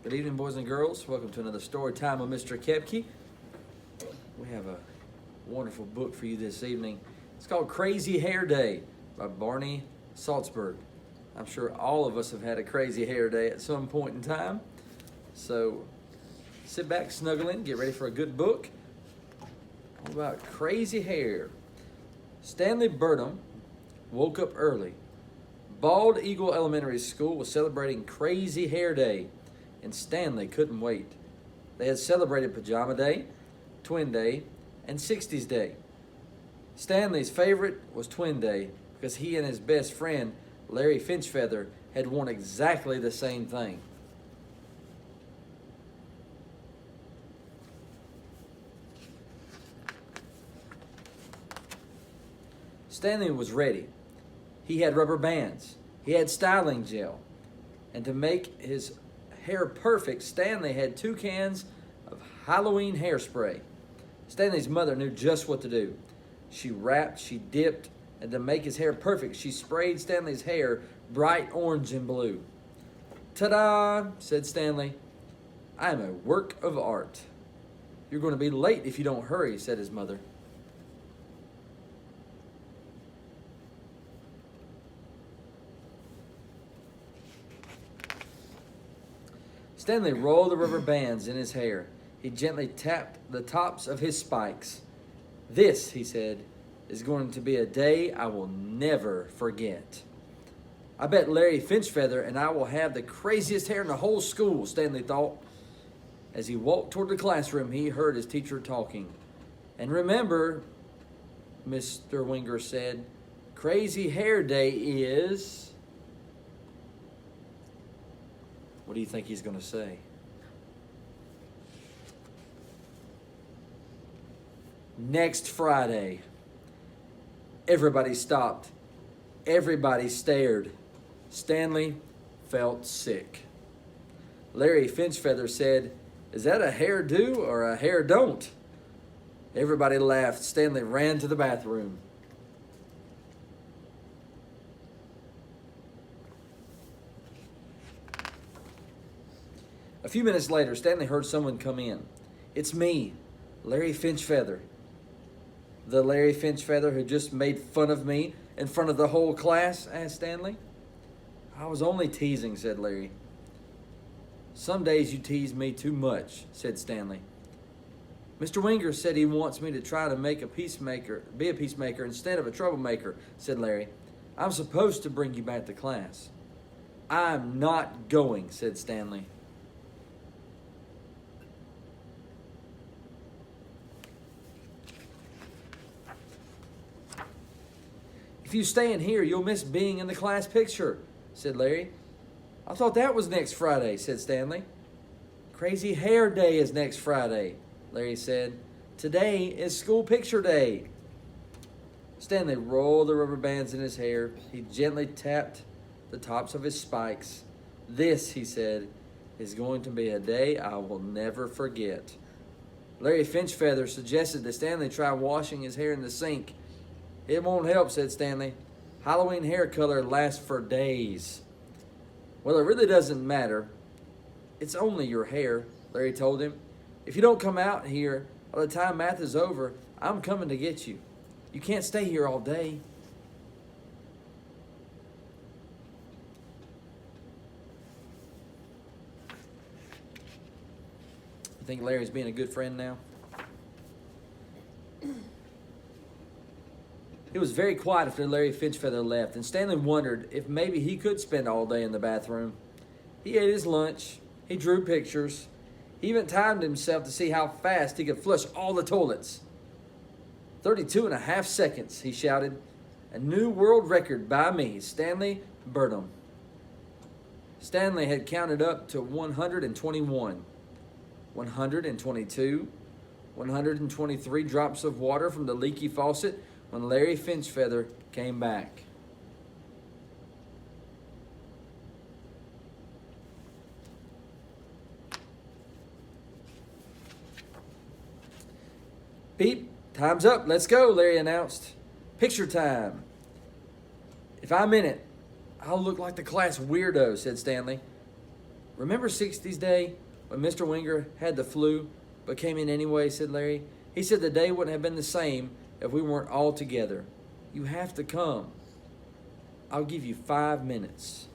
Good evening, boys and girls. Welcome to another story time with Mr. Kepke. We have a wonderful book for you this evening. It's called Crazy Hair Day by Barney Salzberg. I'm sure all of us have had a crazy hair day at some point in time. So sit back, snuggle in, get ready for a good book. All about crazy hair. Stanley Burnham woke up early. Bald Eagle Elementary School was celebrating Crazy Hair Day, and Stanley couldn't wait. They had celebrated Pajama Day, Twin Day, and 60s Day. Stanley's favorite was Twin Day because he and his best friend, Larry Finchfeather, had worn exactly the same thing. Stanley was ready. He had rubber bands. He had styling gel. And to make his hair perfect, Stanley had 2 cans of Halloween hairspray. Stanley's mother knew just what to do. She wrapped, she dipped, and to make his hair perfect, she sprayed Stanley's hair bright orange and blue. "Ta-da!" said Stanley. "I am a work of art." "You're going to be late if you don't hurry," said his mother. Stanley rolled the rubber bands in his hair. He gently tapped the tops of his spikes. "This," he said, "is going to be a day I will never forget. I bet Larry Finchfeather and I will have the craziest hair in the whole school," Stanley thought. As he walked toward the classroom, he heard his teacher talking. "And remember," Mr. Winger said, "Crazy Hair Day is..." What do you think he's going to say? "Next Friday." Everybody stopped. Everybody stared. Stanley felt sick. Larry Finchfeather said, "Is that a hair do or a hair don't?" Everybody laughed. Stanley ran to the bathroom. A few minutes later, Stanley heard someone come in. "It's me, Larry Finchfeather." "The Larry Finchfeather who just made fun of me in front of the whole class?" asked Stanley. "I was only teasing," said Larry. "Some days you tease me too much," said Stanley. "Mr. Winger said he wants me to try to be a peacemaker instead of a troublemaker," said Larry. "I'm supposed to bring you back to class." "I'm not going," said Stanley. "If you stay in here, you'll miss being in the class picture," said Larry. "I thought that was next Friday," said Stanley. "Crazy Hair Day is next Friday," Larry said. "Today is school picture day." Stanley rolled the rubber bands in his hair. He gently tapped the tops of his spikes. "This," he said, "is going to be a day I will never forget." Larry Finchfeather suggested that Stanley try washing his hair in the sink. "It won't help," said Stanley. "Halloween hair color lasts for days." "Well, it really doesn't matter. It's only your hair," Larry told him. "If you don't come out here by the time math is over, I'm coming to get you. You can't stay here all day." You think Larry's being a good friend now? It was very quiet after Larry Finchfeather left, and Stanley wondered if maybe he could spend all day in the bathroom. He ate his lunch. He drew pictures. He even timed himself to see how fast he could flush all the toilets. 32 and a half seconds, he shouted. "A new world record by me, Stanley Burnham." Stanley had counted up to 121, 122, 123 drops of water from the leaky faucet when Larry Finchfeather came back. "Beep, time's up, let's go," Larry announced. "Picture time." "If I'm in it, I'll look like the class weirdo," said Stanley. Remember 60s Day when Mr. Winger had the flu but came in anyway, said Larry. He said the day wouldn't have been the same if we weren't all together. You have to come. I'll give you 5 minutes.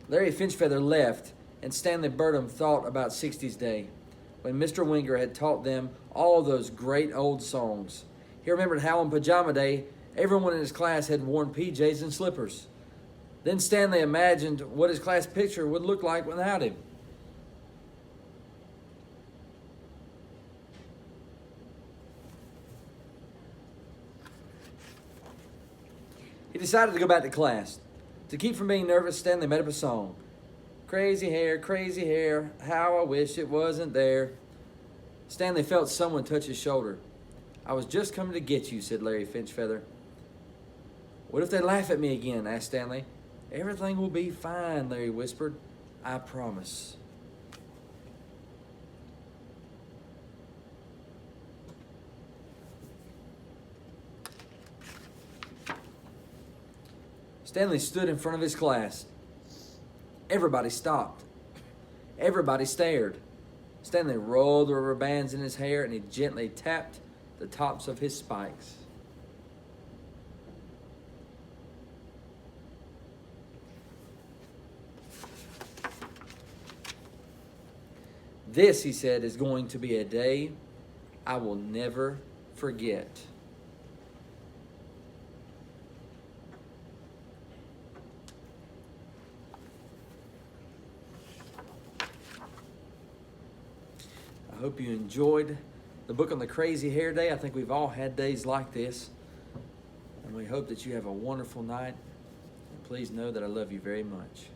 Larry Finchfeather left, and Stanley Burtham thought about 60s Day, when Mr. Winger had taught them all those great old songs. He remembered how on Pajama Day, everyone in his class had worn PJs and slippers. Then Stanley imagined what his class picture would look like without him. He decided to go back to class. To keep from being nervous, Stanley made up a song. Crazy hair, how I wish it wasn't there. Stanley felt someone touch his shoulder. I was just coming to get you, said Larry Finchfeather. What if they laugh at me again, asked Stanley. Everything will be fine, Larry whispered. I promise. Stanley stood in front of his class. Everybody stopped. Everybody stared. Stanley rolled the rubber bands in his hair and he gently tapped the tops of his spikes. This, he said, is going to be a day I will never forget. I hope you enjoyed the book on the Crazy Hair Day. I think we've all had days like this. And we hope that you have a wonderful night. And please know that I love you very much.